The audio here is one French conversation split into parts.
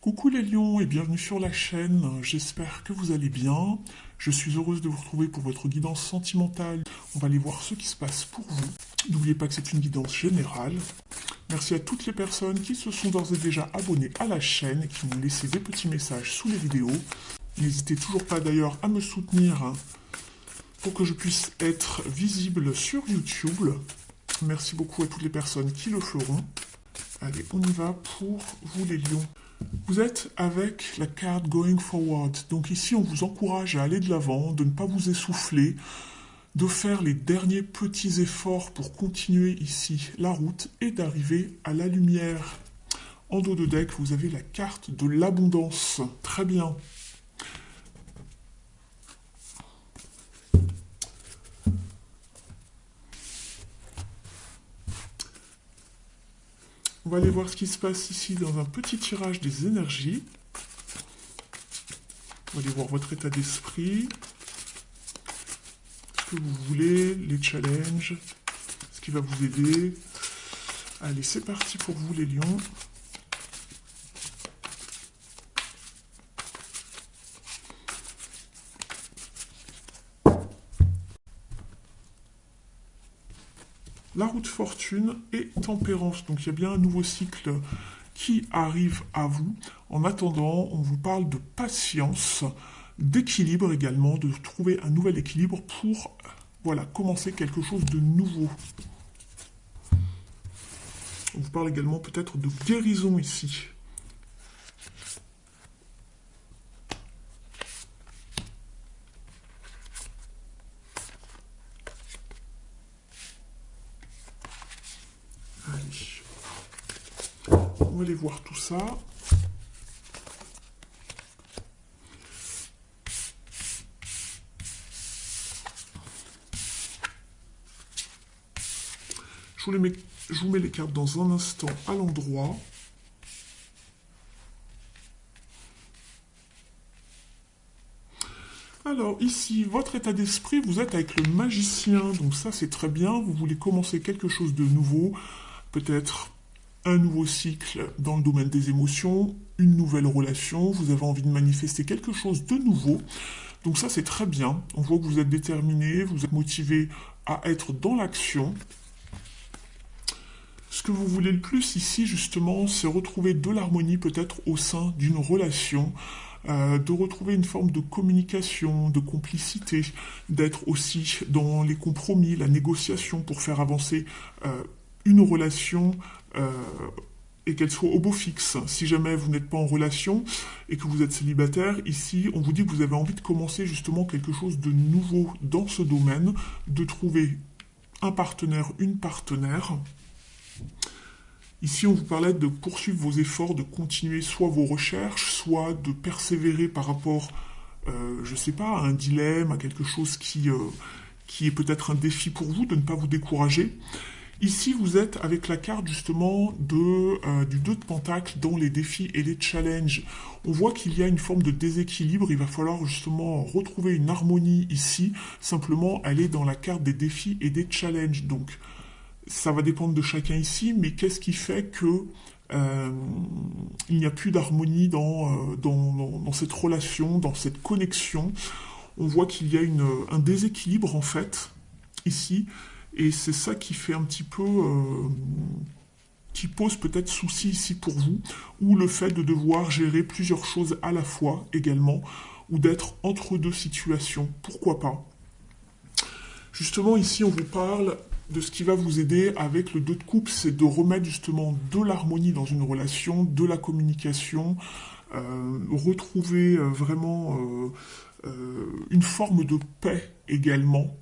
Coucou les lions et bienvenue sur la chaîne, j'espère que vous allez bien. Je suis heureuse de vous retrouver pour votre guidance sentimentale. On va aller voir ce qui se passe pour vous. N'oubliez pas que c'est une guidance générale. Merci à toutes les personnes qui se sont d'ores et déjà abonnées à la chaîne et qui m'ont laissé des petits messages sous les vidéos. N'hésitez toujours pas d'ailleurs à me soutenir pour que je puisse être visible sur YouTube. Merci beaucoup à toutes les personnes qui le feront. Allez, on y va pour vous les lions. Vous êtes avec la carte Going Forward. Donc ici, on vous encourage à aller de l'avant, de ne pas vous essouffler, de faire les derniers petits efforts pour continuer ici la route et d'arriver à la lumière. En dos de deck, vous avez la carte de l'abondance. Très bien. On va aller voir ce qui se passe ici dans un petit tirage des énergies. On va aller voir votre état d'esprit, ce que vous voulez, les challenges, ce qui va vous aider. Allez, c'est parti pour vous les lions. La route fortune et tempérance. Donc il y a bien un nouveau cycle qui arrive à vous. En attendant, on vous parle de patience, d'équilibre également, de trouver un nouvel équilibre pour voilà, commencer quelque chose de nouveau. On vous parle également peut-être de guérison ici. On va aller voir tout ça. Je vous mets les cartes dans un instant à l'endroit. Alors ici, votre état d'esprit, vous êtes avec le magicien, donc ça c'est très bien. Vous voulez commencer quelque chose de nouveau, peut-être un nouveau cycle dans le domaine des émotions, une nouvelle relation, vous avez envie de manifester quelque chose de nouveau. Donc ça c'est très bien, on voit que vous êtes déterminé, vous êtes motivé à être dans l'action. Ce que vous voulez le plus ici justement, c'est retrouver de l'harmonie peut-être au sein d'une relation, de retrouver une forme de communication, de complicité, d'être aussi dans les compromis, la négociation pour faire avancer une relation et qu'elle soit au beau fixe. Si jamais vous n'êtes pas en relation et que vous êtes célibataire, ici, on vous dit que vous avez envie de commencer justement quelque chose de nouveau dans ce domaine, de trouver un partenaire, une partenaire. Ici, on vous parlait de poursuivre vos efforts, de continuer soit vos recherches, soit de persévérer par rapport, je ne sais pas, à un dilemme, à quelque chose qui est peut-être un défi pour vous, de ne pas vous décourager. Ici, vous êtes avec la carte justement du 2 de Pentacle dans les défis et les challenges. On voit qu'il y a une forme de déséquilibre, il va falloir justement retrouver une harmonie ici. Simplement, elle est dans la carte des défis et des challenges. Donc, ça va dépendre de chacun ici, mais qu'est-ce qui fait que il n'y a plus d'harmonie dans cette relation, dans cette connexion? On voit qu'il y a un déséquilibre en fait, ici. Et c'est ça qui fait un petit peu, qui pose peut-être souci ici pour vous, ou le fait de devoir gérer plusieurs choses à la fois également, ou d'être entre deux situations, pourquoi pas. Justement ici on vous parle de ce qui va vous aider avec le 2 de coupe, c'est de remettre justement de l'harmonie dans une relation, de la communication, retrouver vraiment une forme de paix également.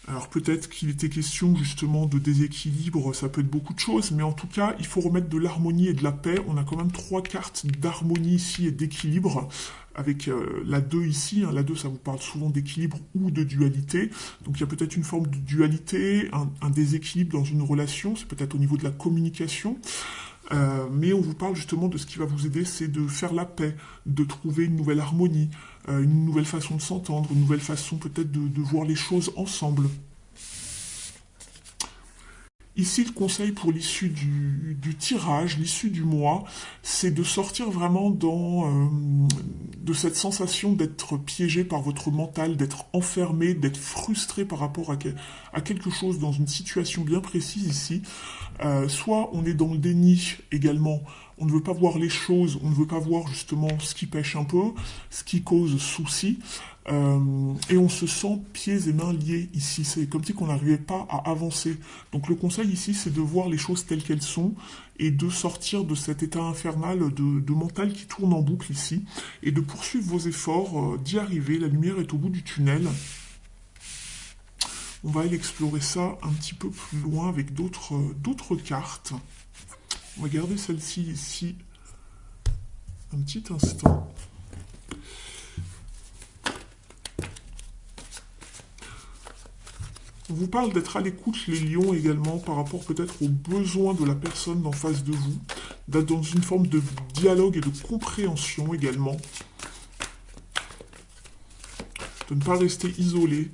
Alors peut-être qu'il était question justement de déséquilibre, ça peut être beaucoup de choses, mais en tout cas, il faut remettre de l'harmonie et de la paix. On a quand même 3 cartes d'harmonie ici et d'équilibre, avec la 2 ici. La 2, ça vous parle souvent d'équilibre ou de dualité. Donc il y a peut-être une forme de dualité, un déséquilibre dans une relation, c'est peut-être au niveau de la communication. Mais on vous parle justement de ce qui va vous aider, c'est de faire la paix, de trouver une nouvelle harmonie, une nouvelle façon de s'entendre, une nouvelle façon peut-être de voir les choses ensemble. Ici, le conseil pour l'issue du tirage, l'issue du mois, c'est de sortir vraiment de cette sensation d'être piégé par votre mental, d'être enfermé, d'être frustré par rapport à quelque chose dans une situation bien précise ici. Soit on est dans le déni également, on ne veut pas voir les choses, on ne veut pas voir justement ce qui pêche un peu, ce qui cause souci, et on se sent pieds et mains liés ici. C'est comme si on n'arrivait pas à avancer. Donc le conseil ici, c'est de voir les choses telles qu'elles sont et de sortir de cet état infernal de mental qui tourne en boucle ici et de poursuivre vos efforts, d'y arriver. La lumière est au bout du tunnel. On va aller explorer ça un petit peu plus loin avec d'autres cartes. On va garder celle-ci ici un petit instant. On vous parle d'être à l'écoute, les lions, également, par rapport peut-être aux besoins de la personne en face de vous, d'être dans une forme de dialogue et de compréhension également, de ne pas rester isolé.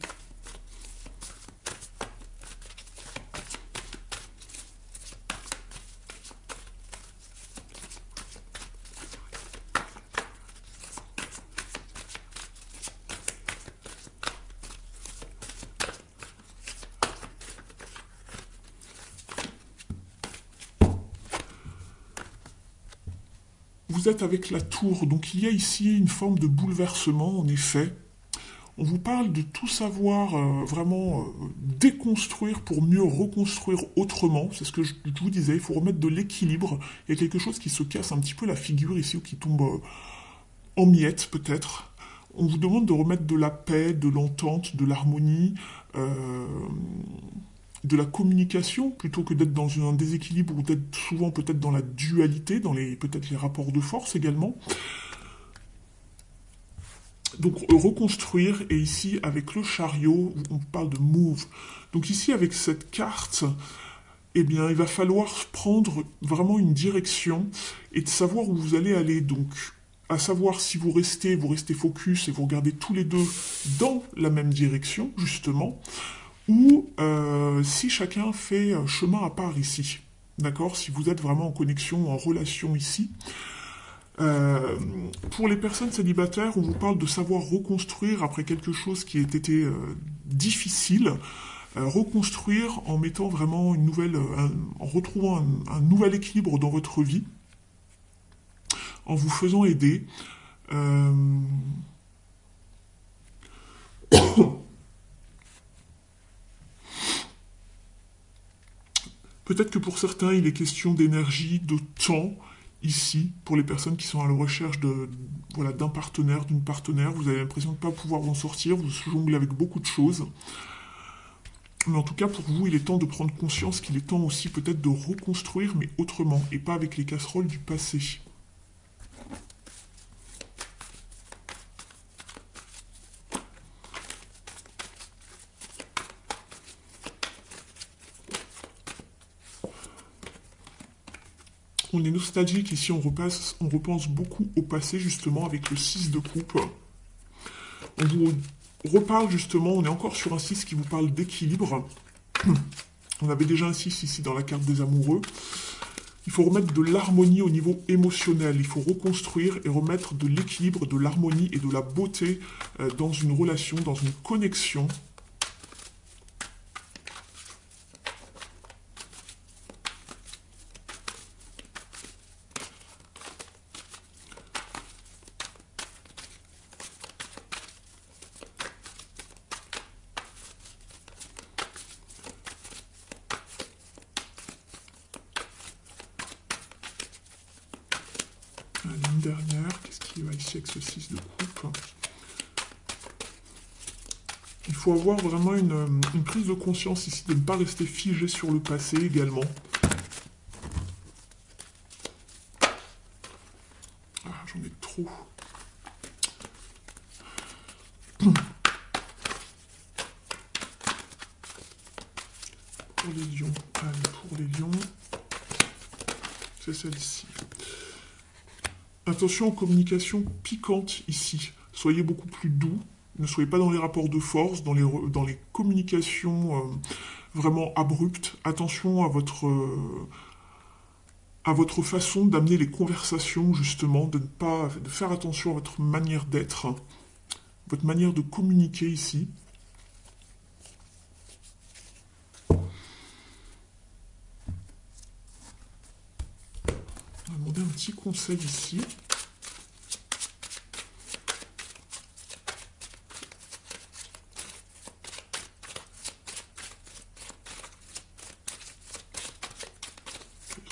Vous êtes avec la tour, donc il y a ici une forme de bouleversement, en effet. On vous parle de tout savoir vraiment déconstruire pour mieux reconstruire autrement. C'est ce que je vous disais, il faut remettre de l'équilibre. Il y a quelque chose qui se casse un petit peu la figure ici, ou qui tombe en miettes peut-être. On vous demande de remettre de la paix, de l'entente, de l'harmonie, euh, de la communication, plutôt que d'être dans un déséquilibre ou d'être souvent peut-être dans la dualité, dans peut-être les rapports de force également. Donc reconstruire, et ici avec le chariot, on parle de move. Donc ici avec cette carte, eh bien il va falloir prendre vraiment une direction et de savoir où vous allez aller. Donc à savoir si vous restez focus et vous regardez tous les deux dans la même direction, justement, ou si chacun fait chemin à part ici. D'accord? Si vous êtes vraiment en connexion, en relation ici. Pour les personnes célibataires, on vous parle de savoir reconstruire après quelque chose qui a été difficile, reconstruire en mettant vraiment en retrouvant un nouvel équilibre dans votre vie, en vous faisant aider. Euh, Peut-être que pour certains, il est question d'énergie, de temps, ici, pour les personnes qui sont à la recherche voilà, d'un partenaire, d'une partenaire. Vous avez l'impression de ne pas pouvoir en sortir, vous jonglez avec beaucoup de choses. Mais en tout cas, pour vous, il est temps de prendre conscience qu'il est temps aussi peut-être de reconstruire, mais autrement, et pas avec les casseroles du passé. On est nostalgique ici, on repense beaucoup au passé justement avec le 6 de coupe. On vous reparle justement, on est encore sur un 6 qui vous parle d'équilibre. On avait déjà un 6 ici dans la carte des amoureux. Il faut remettre de l'harmonie au niveau émotionnel, il faut reconstruire et remettre de l'équilibre, de l'harmonie et de la beauté dans une relation, dans une connexion. Une dernière, qu'est-ce qui va ici avec ce 6 de coupe? Il faut avoir vraiment une prise de conscience ici, de ne pas rester figé sur le passé également. Ah, j'en ai trop. Pour les lions, allez, pour les lions, c'est celle-ci. Attention aux communications piquantes ici. Soyez beaucoup plus doux. Ne soyez pas dans les rapports de force, dans les communications vraiment abrupte. Attention à votre façon d'amener les conversations, justement, de faire attention à votre manière d'être, votre manière de communiquer ici. On va demander un petit conseil ici.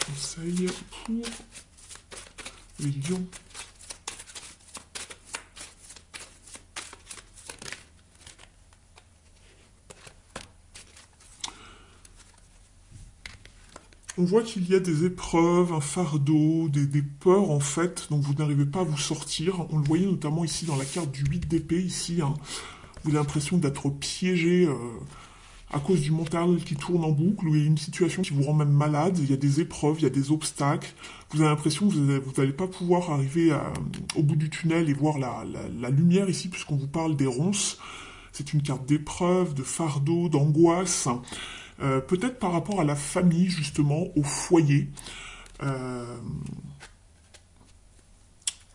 Conseil pour les lions. On voit qu'il y a des épreuves, un fardeau, des peurs en fait, dont vous n'arrivez pas à vous sortir. On le voyait notamment ici dans la carte du 8 d'épée, ici. Hein. Vous avez l'impression d'être piégé à cause du mental qui tourne en boucle, ou il y a une situation qui vous rend même malade, il y a des épreuves, il y a des obstacles. Vous avez l'impression que vous n'allez pas pouvoir arriver au bout du tunnel et voir la lumière ici, puisqu'on vous parle des ronces. C'est une carte d'épreuve, de fardeau, d'angoisse. Peut-être par rapport à la famille, justement, au foyer.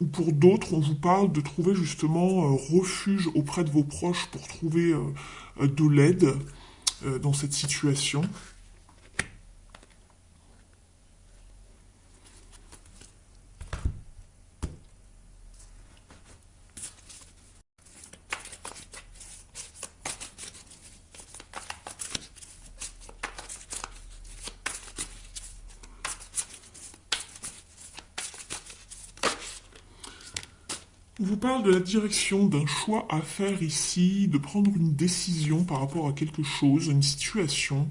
Ou pour d'autres, on vous parle de trouver justement refuge auprès de vos proches pour trouver de l'aide dans cette situation. On vous parle de la direction, d'un choix à faire ici, de prendre une décision par rapport à quelque chose, une situation.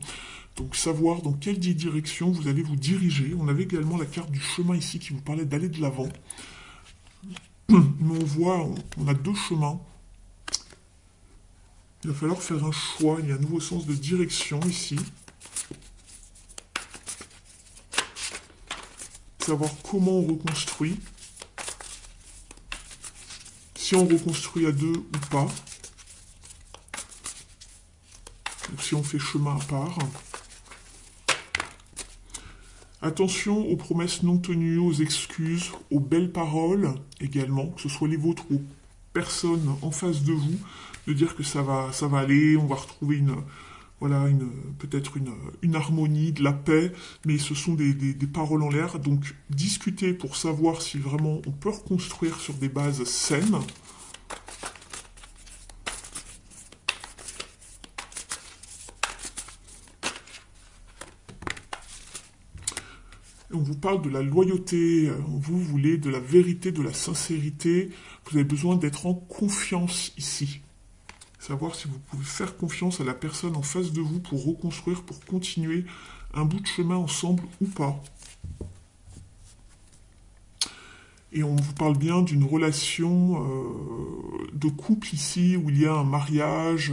Donc savoir dans quelle direction vous allez vous diriger. On avait également la carte du chemin ici qui vous parlait d'aller de l'avant. Mais on voit, on a deux chemins. Il va falloir faire un choix, il y a un nouveau sens de direction ici. Savoir comment on reconstruit. Si on reconstruit à deux ou pas. Donc si on fait chemin à part. Attention aux promesses non tenues, aux excuses, aux belles paroles également, que ce soit les vôtres ou aux personnes en face de vous, de dire que ça va aller, on va retrouver peut-être une harmonie, de la paix, mais ce sont des paroles en l'air. Donc discuter pour savoir si vraiment on peut reconstruire sur des bases saines. On vous parle de la loyauté, vous voulez de la vérité, de la sincérité, vous avez besoin d'être en confiance ici. Savoir si vous pouvez faire confiance à la personne en face de vous pour reconstruire, pour continuer un bout de chemin ensemble ou pas. Et on vous parle bien d'une relation de couple ici, où il y a un mariage,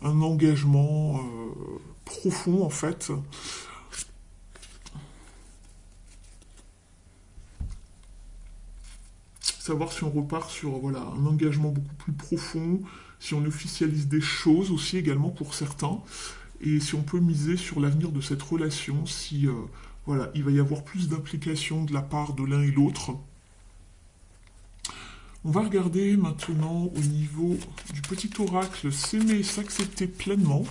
un engagement profond en fait. Savoir si on repart sur un engagement beaucoup plus profond, si on officialise des choses aussi également pour certains, et si on peut miser sur l'avenir de cette relation, si il va y avoir plus d'implication de la part de l'un et l'autre. On va regarder maintenant au niveau du petit oracle s'aimer et s'accepter pleinement.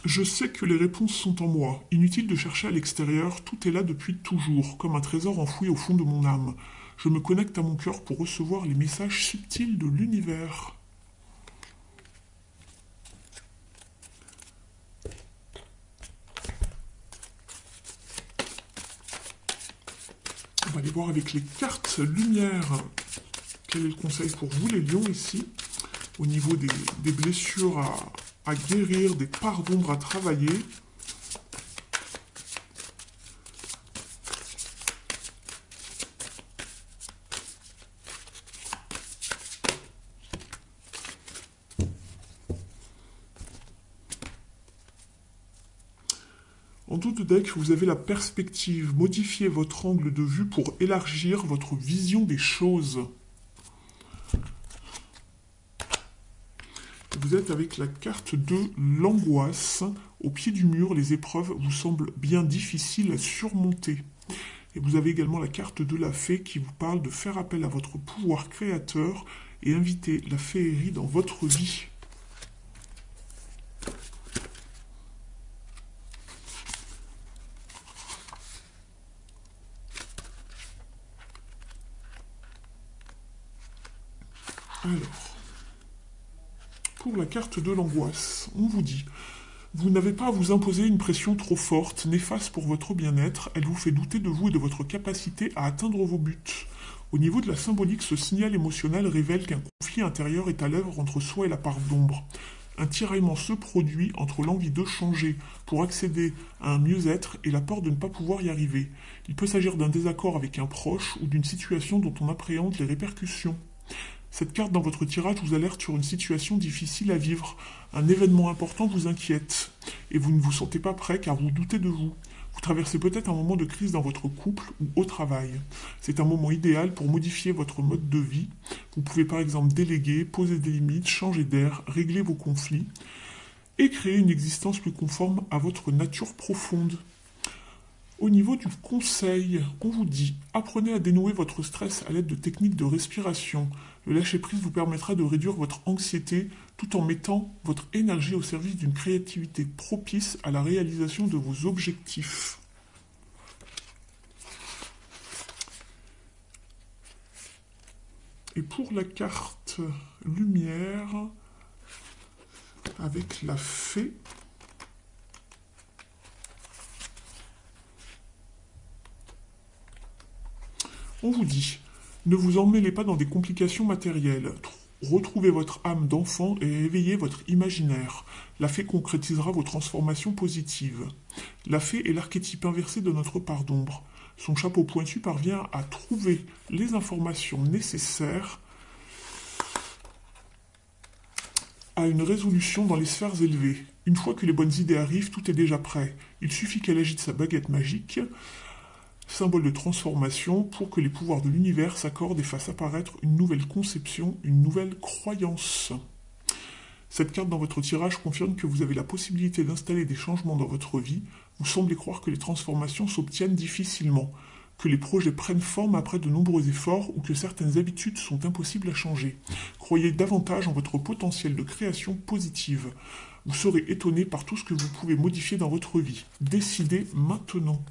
Je sais que les réponses sont en moi. Inutile de chercher à l'extérieur, tout est là depuis toujours, comme un trésor enfoui au fond de mon âme. Je me connecte à mon cœur pour recevoir les messages subtils de l'univers. On va aller voir avec les cartes lumière. Quel est le conseil pour vous, les lions, ici, au niveau des blessures à guérir, des parts d'ombre à travailler. En tout deck, vous avez la perspective. Modifiez votre angle de vue pour élargir votre vision des choses. Vous êtes avec la carte de l'angoisse. Au pied du mur, les épreuves vous semblent bien difficiles à surmonter. Et vous avez également la carte de la fée qui vous parle de faire appel à votre pouvoir créateur et inviter la féerie dans votre vie. Alors, pour la carte de l'angoisse, on vous dit: vous n'avez pas à vous imposer une pression trop forte, néfaste pour votre bien-être, elle vous fait douter de vous et de votre capacité à atteindre vos buts. Au niveau de la symbolique, ce signal émotionnel révèle qu'un conflit intérieur est à l'œuvre entre soi et la part d'ombre. Un tiraillement se produit entre l'envie de changer pour accéder à un mieux-être et la peur de ne pas pouvoir y arriver. Il peut s'agir d'un désaccord avec un proche ou d'une situation dont on appréhende les répercussions. Cette carte dans votre tirage vous alerte sur une situation difficile à vivre. Un événement important vous inquiète et vous ne vous sentez pas prêt car vous doutez de vous. Vous traversez peut-être un moment de crise dans votre couple ou au travail. C'est un moment idéal pour modifier votre mode de vie. Vous pouvez par exemple déléguer, poser des limites, changer d'air, régler vos conflits et créer une existence plus conforme à votre nature profonde. Au niveau du conseil, on vous dit: apprenez à dénouer votre stress à l'aide de techniques de respiration. Le lâcher-prise vous permettra de réduire votre anxiété tout en mettant votre énergie au service d'une créativité propice à la réalisation de vos objectifs. Et pour la carte lumière, avec la fée, on vous dit: ne vous emmêlez pas dans des complications matérielles. Retrouvez votre âme d'enfant et éveillez votre imaginaire. La fée concrétisera vos transformations positives. La fée est l'archétype inversé de notre part d'ombre. Son chapeau pointu parvient à trouver les informations nécessaires à une résolution dans les sphères élevées. Une fois que les bonnes idées arrivent, tout est déjà prêt. Il suffit qu'elle agite sa baguette magique, symbole de transformation, pour que les pouvoirs de l'univers s'accordent et fassent apparaître une nouvelle conception, une nouvelle croyance. Cette carte dans votre tirage confirme que vous avez la possibilité d'installer des changements dans votre vie. Vous semblez croire que les transformations s'obtiennent difficilement, que les projets prennent forme après de nombreux efforts ou que certaines habitudes sont impossibles à changer. Croyez davantage en votre potentiel de création positive. Vous serez étonné par tout ce que vous pouvez modifier dans votre vie. Décidez maintenant.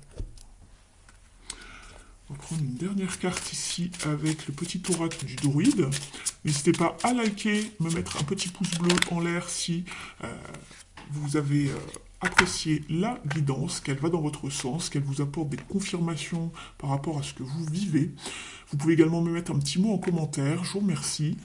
On va prendre une dernière carte ici avec le petit oracle du druide. N'hésitez pas à liker, me mettre un petit pouce bleu en l'air si vous avez apprécié la guidance, qu'elle va dans votre sens, qu'elle vous apporte des confirmations par rapport à ce que vous vivez. Vous pouvez également me mettre un petit mot en commentaire, je vous remercie.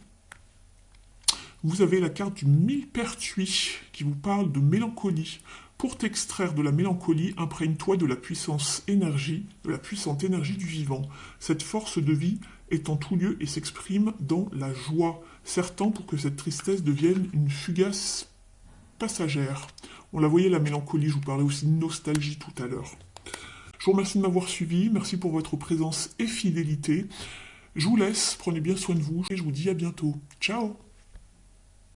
Vous avez la carte du millepertuis qui vous parle de mélancolie. Pour t'extraire de la mélancolie, imprègne-toi de la puissante énergie du vivant. Cette force de vie est en tout lieu et s'exprime dans la joie, sertant pour que cette tristesse devienne une fugace passagère. On la voyait, la mélancolie, je vous parlais aussi de nostalgie tout à l'heure. Je vous remercie de m'avoir suivi, merci pour votre présence et fidélité. Je vous laisse, prenez bien soin de vous et je vous dis à bientôt. Ciao!